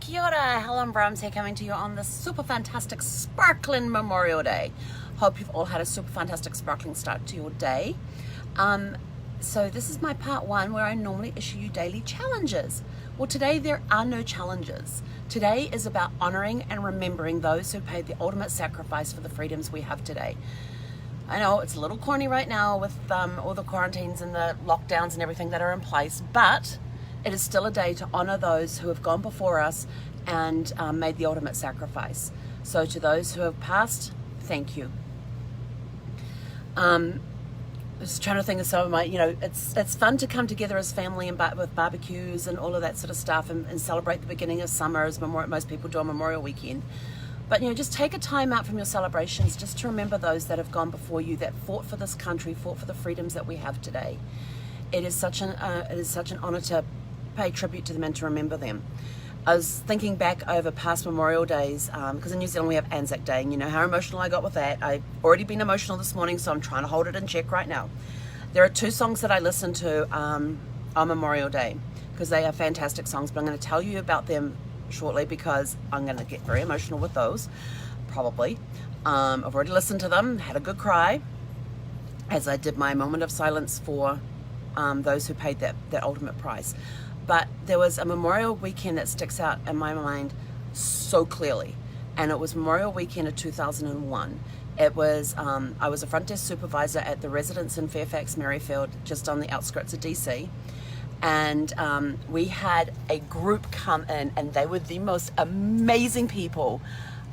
Kia ora, Helen Brahms here, coming to you on this super fantastic sparkling Memorial Day. Hope you've all had a super fantastic sparkling start to your day. So this is my part one where I normally issue you daily challenges. Well, today there are no challenges. Today is about honoring and remembering those who paid the ultimate sacrifice for the freedoms we have today. I know it's a little corny right now with all the quarantines and the lockdowns and everything that are in place, but it is still a day to honor those who have gone before us and made the ultimate sacrifice. So to those who have passed, thank you. I was trying to think of some of my, it's fun to come together as family and with barbecues and all of that sort of stuff and celebrate the beginning of summer as most people do on Memorial Weekend. But just take a time out from your celebrations just to remember those that have gone before you, that fought for this country, fought for the freedoms that we have today. It is such an honor to pay tribute to them and to remember them. I was thinking back over past Memorial Days, because in New Zealand we have Anzac Day, and you know how emotional I got with that. I've already been emotional this morning, so I'm trying to hold it in check right now. There are two songs that I listen to on Memorial Day, because they are fantastic songs, but I'm going to tell you about them shortly because I'm going to get very emotional with those, probably. I've already listened to them, had a good cry, as I did my moment of silence for those who paid that ultimate price. But there was a Memorial Weekend that sticks out in my mind so clearly, and it was Memorial Weekend of 2001. It was, I was a front desk supervisor at the residence in Fairfax, Merrifield, just on the outskirts of DC, and we had a group come in, and they were the most amazing people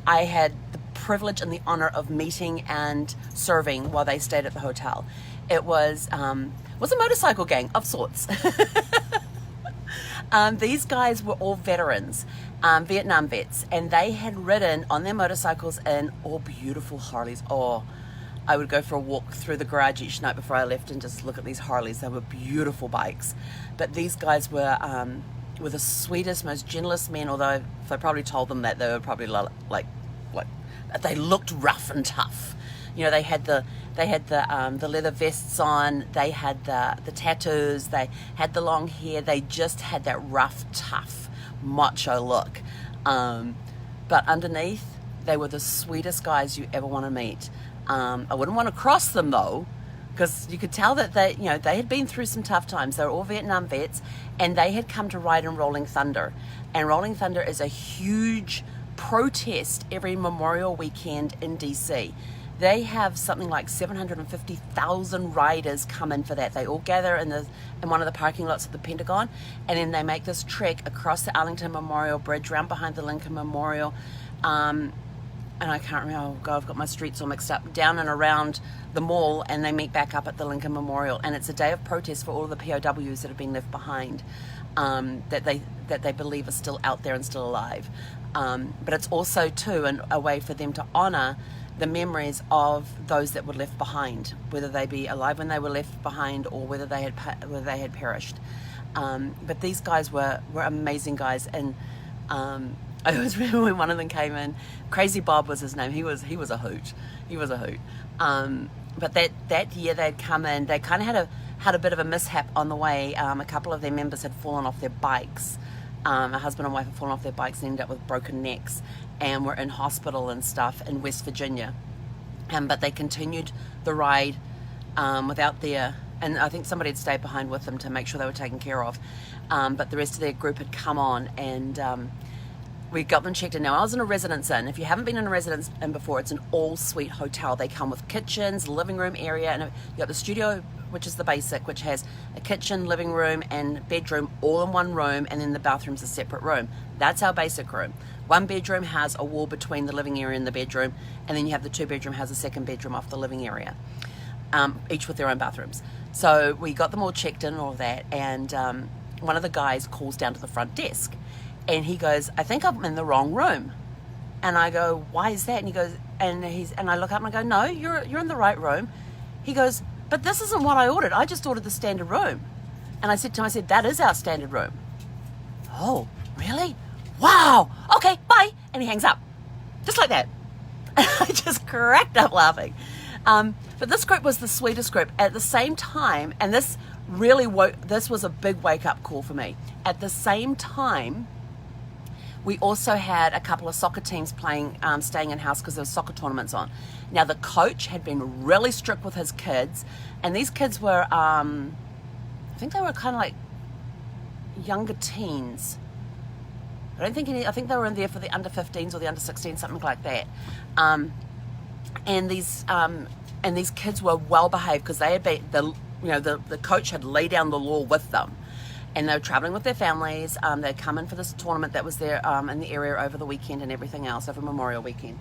I had the privilege and the honor of meeting and serving while they stayed at the hotel. It was a motorcycle gang of sorts. These guys were all veterans, Vietnam vets, and they had ridden on their motorcycles in all beautiful Harleys. Oh, I would go for a walk through the garage each night before I left and just look at these Harleys. They were beautiful bikes. But these guys were the sweetest, most gentlest men, although if I probably told them that, they were probably like they looked rough and tough. They had the leather vests on, they had the tattoos, they had the long hair, they just had that rough, tough, macho look. But underneath, they were the sweetest guys you ever want to meet. I wouldn't want to cross them though, because you could tell that they had been through some tough times. They were all Vietnam vets, and they had come to ride in Rolling Thunder. And Rolling Thunder is a huge protest every Memorial Weekend in DC. They have something like 750,000 riders come in for that. They all gather in one of the parking lots of the Pentagon, and then they make this trek across the Arlington Memorial Bridge, round behind the Lincoln Memorial, and I can't remember, oh God, I've got my streets all mixed up, down and around the mall, and they meet back up at the Lincoln Memorial. And it's a day of protest for all of the POWs that have been left behind, that they believe are still out there and still alive. But it's also, too, a way for them to honor the memories of those that were left behind, whether they be alive when they were left behind or whether they had perished. But these guys were amazing guys, and I always remember when one of them came in. Crazy Bob was his name. He was a hoot. He was a hoot. But that year they'd come in. They kind of had a bit of a mishap on the way. A couple of their members had fallen off their bikes. A husband and wife had fallen off their bikes and ended up with broken necks, and were in hospital and stuff in West Virginia. But they continued the ride without and I think somebody had stayed behind with them to make sure they were taken care of. But the rest of their group had come on, and we got them checked in. Now, I was in a residence inn. If you haven't been in a residence inn before, it's an all-suite hotel. They come with kitchens, living room area, and you got the studio, which is the basic, which has a kitchen, living room, and bedroom all in one room, and then the bathroom's a separate room. That's our basic room. One bedroom has a wall between the living area and the bedroom, and then you have the two bedroom has a second bedroom off the living area, each with their own bathrooms. So we got them all checked in and all that, and one of the guys calls down to the front desk, and he goes, "I think I'm in the wrong room." And I go, "Why is that?" And he goes, and I look up and I go, "No, you're in the right room." He goes, "But this isn't what I ordered. I just ordered the standard room." And I said to him, "That is our standard room." "Oh, really? Wow. Okay, bye." And he hangs up. Just like that. I just cracked up laughing. But this group was the sweetest group. At the same time, and this was a big wake-up call for me. At the same time, We also had a couple of soccer teams playing, staying in house because there were soccer tournaments on. Now, the coach had been really strict with his kids, and these kids were, I think they were kind of like younger teens. I think they were in there for the under 15s or the under 16s, something like that. And these kids were well behaved because they had been, the coach had laid down the law with them. And they were traveling with their families. They'd come in for this tournament that was there in the area over the weekend and everything else, over Memorial Weekend.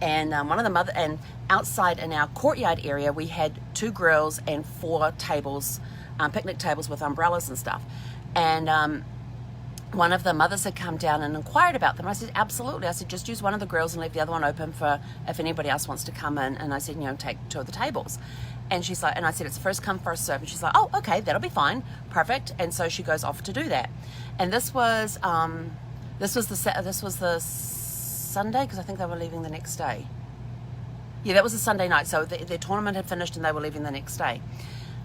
And and outside in our courtyard area, we had 2 grills and 4 tables, picnic tables with umbrellas and stuff. And one of the mothers had come down and inquired about them. I said, absolutely. I said, just use one of the grills and leave the other one open for if anybody else wants to come in. And I said, take 2 of the tables. And she's like, and I said, it's first come, first serve. And she's like, oh, okay, that'll be fine. Perfect. And so she goes off to do that. And this was the Sunday, because I think they were leaving the next day. Yeah, that was a Sunday night. So their tournament had finished and they were leaving the next day.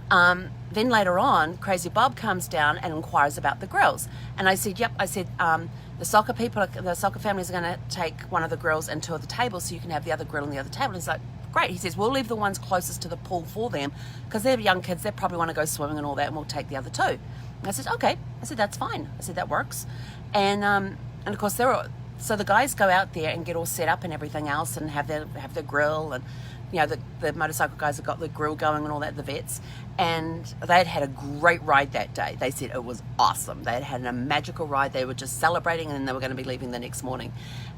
Then later on, Crazy Bob comes down and inquires about the grills. And I said, yep. I said, the soccer families are going to take one of the grills and 2 of the tables so you can have the other grill on the other table. And he's like, great. He says, we'll leave the ones closest to the pool for them because they're young kids. They probably want to go swimming and all that, and we'll take the other 2. And I said, okay. I said, that's fine. I said, that works. And of course, so the guys go out there and get all set up and everything else and have their grill, and the motorcycle guys have got the grill going and all that, the vets, and they had a great ride that day. They said it was awesome. They had a magical ride. They were just celebrating, and then they were going to be leaving the next morning.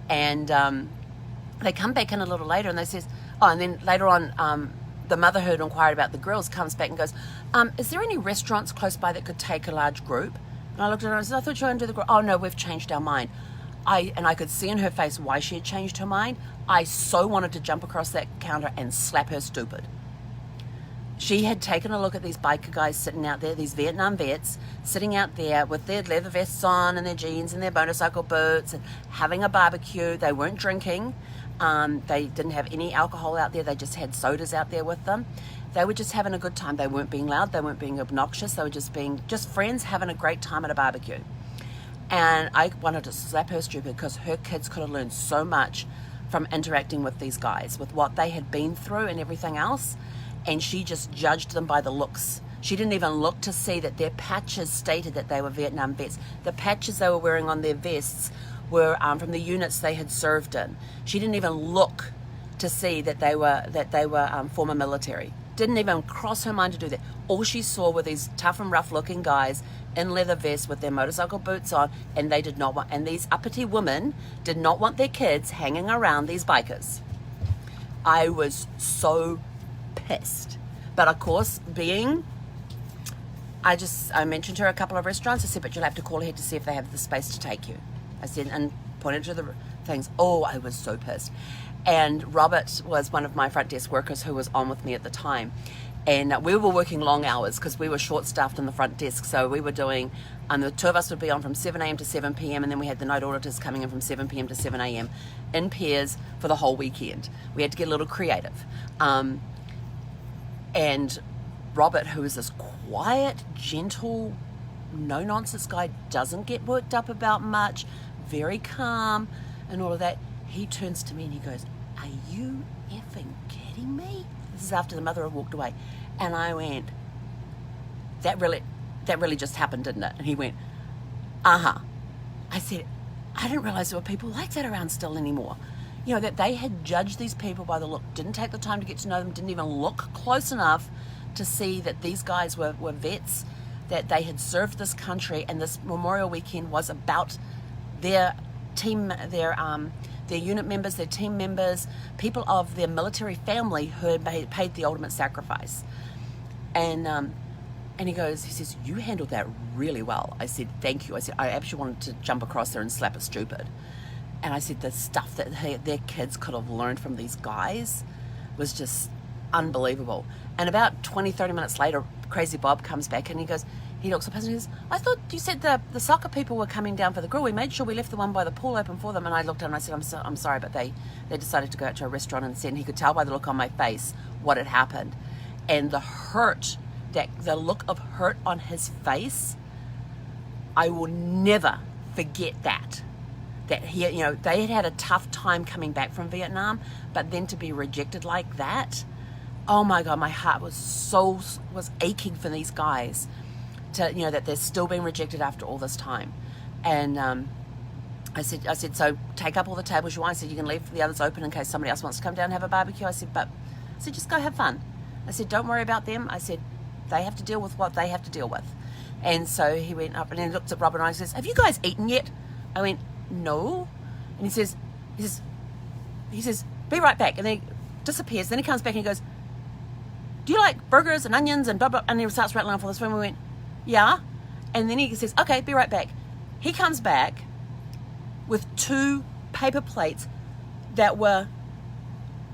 And they come back in a little later and they says, and then later on, the mother who had inquired about the grills comes back and goes, is there any restaurants close by that could take a large group? And I looked at her and I said, I thought you were going to do the grill. Oh no, we've changed our mind. I could see in her face why she had changed her mind. I so wanted to jump across that counter and slap her stupid. She had taken a look at these biker guys sitting out there, these Vietnam vets, sitting out there with their leather vests on and their jeans and their motorcycle boots and having a barbecue. They weren't drinking. They didn't have any alcohol out there. They just had sodas out there with them. They were just having a good time. They weren't being loud. They weren't being obnoxious. They were just being friends having a great time at a barbecue. And I wanted to slap her stupid because her kids could have learned so much from interacting with these guys, with what they had been through and everything else. And she just judged them by the looks. She didn't even look to see that their patches stated that they were Vietnam vets. The patches they were wearing on their vests were from the units they had served in. She didn't even look to see that they were former military. Didn't even cross her mind to do that. All she saw were these tough and rough looking guys in leather vests with their motorcycle boots on, and they did not want, and these uppity women did not want their kids hanging around these bikers. I was so pissed. But of course, I mentioned to her a couple of restaurants. I said, but you'll have to call ahead to see if they have the space to take you. I said, and pointed to the things. Oh, I was so pissed. And Robert was one of my front desk workers who was on with me at the time. And we were working long hours because we were short-staffed in the front desk. So we were doing, the 2 of us would be on from 7 a.m. to 7 p.m. And then we had the night auditors coming in from 7 p.m. to 7 a.m. in pairs for the whole weekend. We had to get a little creative. And Robert, who is this quiet, gentle, no-nonsense guy, doesn't get worked up about much, very calm and all of that, he turns to me and he goes, are you effing kidding me? This is after the mother had walked away. And I went, that really just happened, didn't it? And he went, uh-huh. I said, I didn't realize there were people like that around still anymore. That they had judged these people by the look, didn't take the time to get to know them, didn't even look close enough to see that these guys were vets, that they had served this country, and this Memorial Weekend was about their team, their unit members, their team members, people of their military family who had paid the ultimate sacrifice. And he says, you handled that really well. I said, thank you. I said, I actually wanted to jump across there and slap it stupid. And I said, the stuff that their kids could have learned from these guys was just unbelievable. And about 20, 30 minutes later, Crazy Bob comes back and he looks up and he goes, I thought you said the soccer people were coming down for the grill. We made sure we left the one by the pool open for them. And I looked at him and I said, I'm sorry, but they decided to go out to a restaurant instead. And he could tell by the look on my face what had happened. And the look of hurt on his face, I will never forget that. that he, you know, they had had a tough time coming back from Vietnam, but then to be rejected like that, oh my God, my heart was aching for these guys to, you know, that they're still being rejected after all this time. And I said, so take up all the tables you want. I said, you can leave the others open in case somebody else wants to come down and have a barbecue. I said, just go have fun. I said, don't worry about them. I said, they have to deal with what they have to deal with. And so he went up and he looked at Robert and I says, have you guys eaten yet? I went, no. And he says, be right back. And then he disappears. Then he comes back and he goes, do you like burgers and onions and blah, blah? And he starts rattling off all this. And we went, yeah. And then he says, okay, be right back. He comes back with 2 paper plates that were,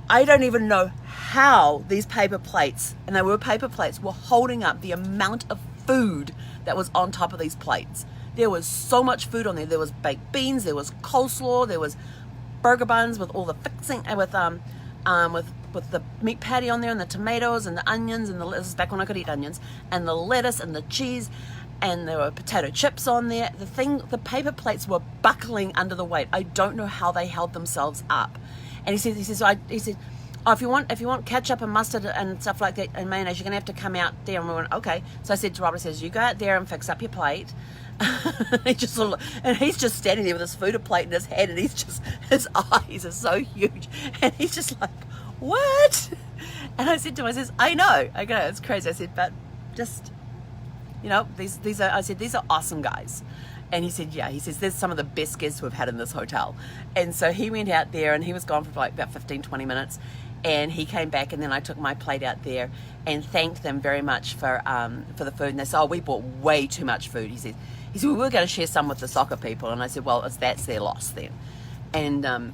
I don't even know how these paper plates, and they were paper plates, were holding up the amount of food that was on top of these plates. There was so much food on there. There was baked beans, there was coleslaw, there was burger buns with all the fixing, with the meat patty on there, and the tomatoes and the onions, and this is back when I could eat onions, and the lettuce and the cheese, and there were potato chips on there. The paper plates were buckling under the weight. I don't know how they held themselves up. And he said, oh, if you want ketchup and mustard and stuff like that and mayonnaise, you're gonna have to come out there. And we went, okay. So I said to Robert, says, you go out there and fix up your plate. And he's just standing there with his food plate in his hand, and his eyes are so huge, and he's just like, what? And I said to him, I says, I know, it's crazy. I said, but just, you know, these are awesome guys. And he said, yeah, he says, there's some of the best guests we've had in this hotel. And so he went out there and he was gone for like about 15, 20 minutes. And he came back, and then I took my plate out there and thanked them very much for the food. And they said, oh, we bought way too much food. He said, we were going to share some with the soccer people. And I said, well, that's their loss then. And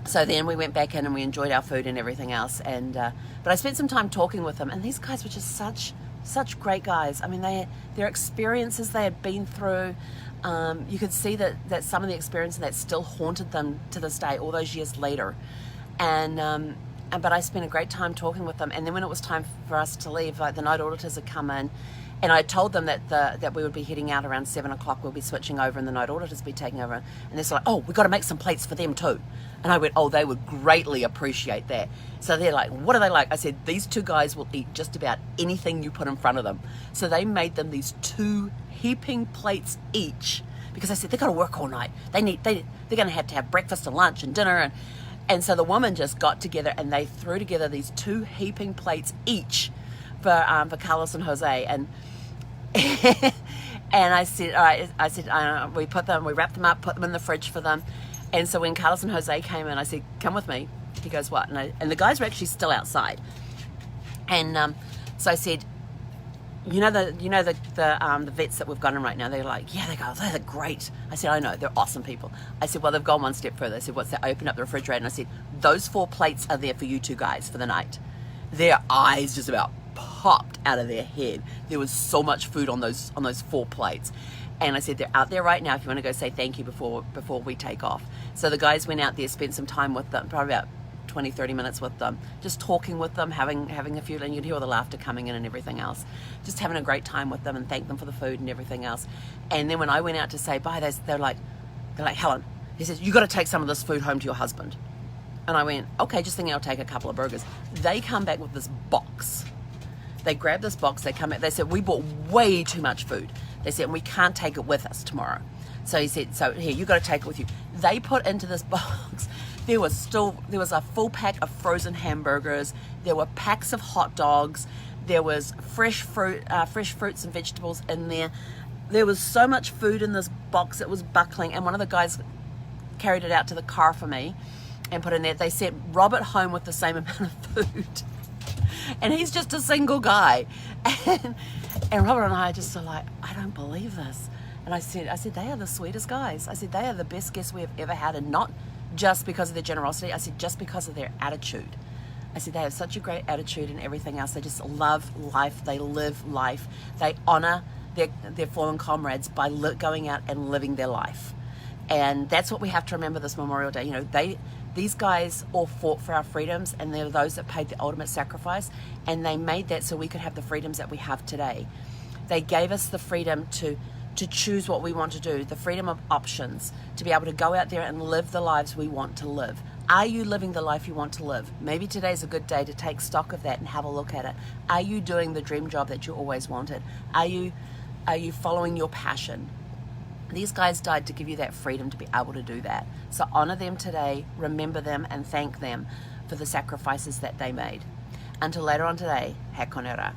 so then we went back in and we enjoyed our food and everything else. And but I spent some time talking with them, and these guys were just such great guys. I mean, their experiences they had been through, you could see that some of the experiences that still haunted them to this day, all those years later. But I spent a great time talking with them. And then when it was time for us to leave, like the night auditors had come in, and I told them that we would be heading out around 7 o'clock. We'll be switching over, and the night auditors be taking over. And they're like, oh, we've got to make some plates for them too. And I went, oh, they would greatly appreciate that. So they're like, what are they like? I said, these 2 guys will eat just about anything you put in front of them. So they made them these 2 heaping plates each, because I said, they've got to work all night. They're going to have breakfast and lunch and dinner. And so the woman just got together and they threw together these 2 heaping plates each for Carlos and Jose. And and I said, all right, we wrapped them up, put them in the fridge for them. And so when Carlos and Jose came in, I said, come with me. He goes, what? And the guys were actually still outside. And so I said, you know the vets that we've got in right now? They're like, yeah, they're great. I said, I know, they're awesome people. I said, well, they've gone one step further. I said, what's that? I opened up the refrigerator and I said, those 4 plates are there for you 2 guys for the night. Their eyes just about popped out of their head. There was so much food on those 4 plates. And I said, they're out there right now if you want to go say thank you before we take off. So the guys went out there, spent some time with them, probably about 20, 30 minutes with them, just talking with them, having a few, and you'd hear all the laughter coming in and everything else, just having a great time with them and thank them for the food and everything else. And then when I went out to say bye, they're like, Helen, he says, you got to take some of this food home to your husband. And I went, okay, just thinking I'll take a couple of burgers. They come back with this box. They grabbed this box, they come back, they said, we bought way too much food. They said, we can't take it with us tomorrow. So he said, so here, you got to take it with you. They put into this box, there was a full pack of frozen hamburgers, there were packs of hot dogs, there was fresh fruits and vegetables in there. There was so much food in this box, it was buckling, and one of the guys carried it out to the car for me and put it in there. They sent Robert home with the same amount of food. And he's just a single guy. And Robert and I just are like, I don't believe this. And I said, they are the sweetest guys. I said, they are the best guests we have ever had, and not just because of their generosity. I said, just because of their attitude. I said, they have such a great attitude and everything else. They just love life. They live life. They honor their fallen comrades by going out and living their life. And that's what we have to remember this Memorial Day. You know, these guys all fought for our freedoms, and they're those that paid the ultimate sacrifice, and they made that so we could have the freedoms that we have today. They gave us the freedom to to choose what we want to do, the freedom of options, to be able to go out there and live the lives we want to live. Are you living the life you want to live? Maybe today's a good day to take stock of that and have a look at it. Are you doing the dream job that you always wanted? Are you following your passion? These guys died to give you that freedom to be able to do that. So honor them today, remember them, and thank them for the sacrifices that they made. Until later on today, he konera.